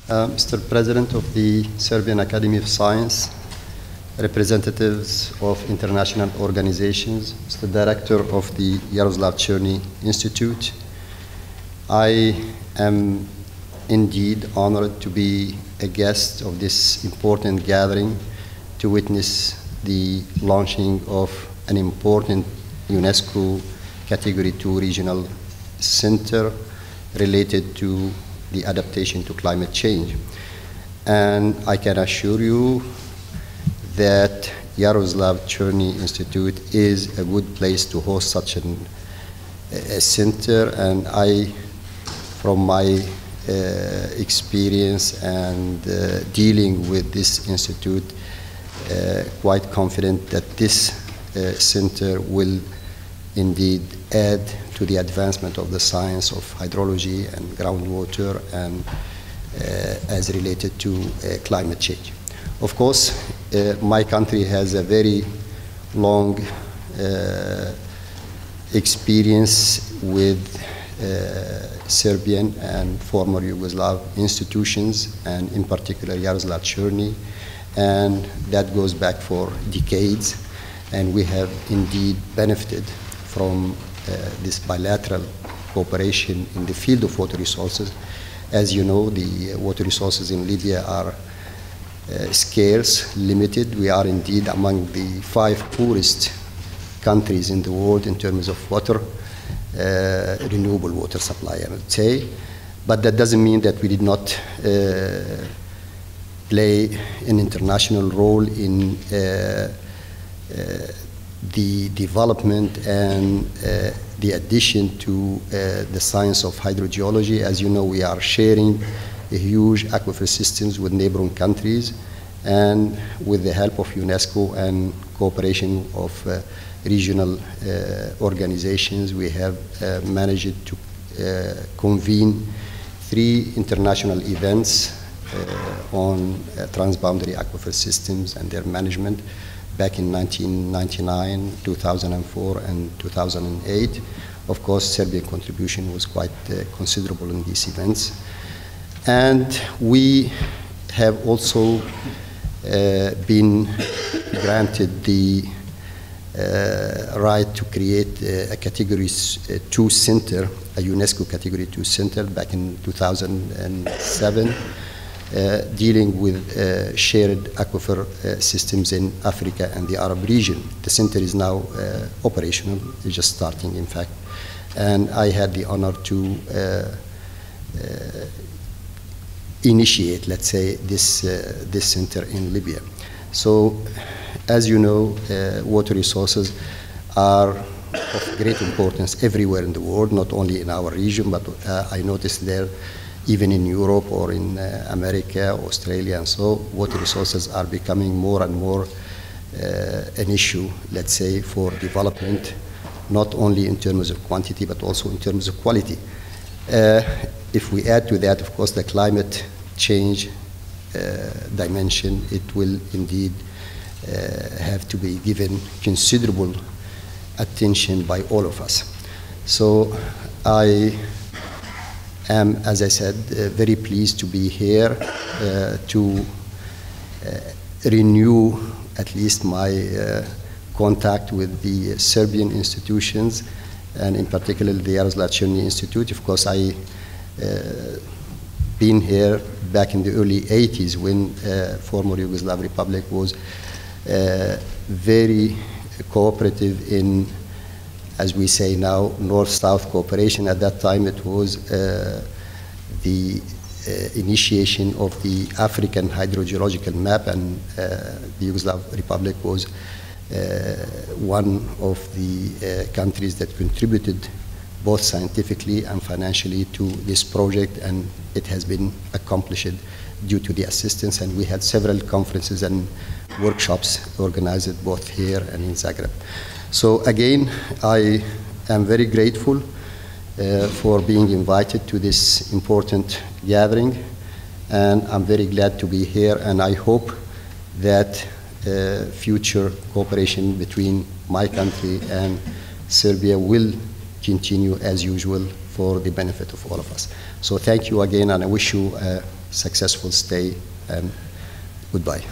Mr. President of the Serbian Academy of Science, representatives of international organizations, Mr. Director of the Jaroslav Cherny Institute, I am indeed honored to be a guest of this important gathering to witness the launching of an important UNESCO Category 2 regional center related to the adaptation to climate change. And I can assure you that Jaroslav Cherny Institute is a good place to host such a center, and I, from my experience and dealing with this institute, quite confident that this center will indeed add to the advancement of the science of hydrology and groundwater and as related to climate change. Of course, my country has a very long experience with Serbian and former Yugoslav institutions, and in particular Jaroslav Cherny, and that goes back for decades, and we have indeed benefited from this bilateral cooperation in the field of water resources. As you know, the water resources in Libya are scarce, limited. We are indeed among the 5 poorest countries in the world in terms of water, renewable water supply, I would say. But that doesn't mean that we did not play an international role in the development and the addition to the science of hydrogeology. As you know, we are sharing a huge aquifer systems with neighboring countries, and with the help of UNESCO and cooperation of regional organizations, we have managed to convene 3 international events on transboundary aquifer systems and their management back in 1999, 2004, and 2008. Of course, Serbian contribution was quite considerable in these events. And we have also been granted the right to create a Category 2 center, a UNESCO Category 2 center back in 2007. Dealing with shared aquifer systems in Africa and the Arab region. The center is now operational, it's just starting in fact. And I had the honor to initiate, let's say, this center in Libya. So, as you know, water resources are of great importance everywhere in the world, not only in our region, but I noticed there even in Europe or in America, Australia, and so, water resources are becoming more and more an issue, let's say, for development, not only in terms of quantity, but also in terms of quality. If we add to that, of course, the climate change dimension, it will indeed have to be given considerable attention by all of us. So I am, as I said, very pleased to be here to renew at least my contact with the Serbian institutions, and in particular the Jaroslav Cherny Institute. Of course, I been here back in the early 80s when former Yugoslav Republic was very cooperative in, as we say now, North-South cooperation. At that time, it was the initiation of the African hydrogeological map, and the Yugoslav Republic was one of the countries that contributed both scientifically and financially to this project, and it has been accomplished due to the assistance, and we had several conferences and workshops organized both here and in Zagreb. So again, I am very grateful for being invited to this important gathering, and I'm very glad to be here, and I hope that future cooperation between my country and Serbia will continue as usual for the benefit of all of us. So thank you again, and I wish you a successful stay, and goodbye.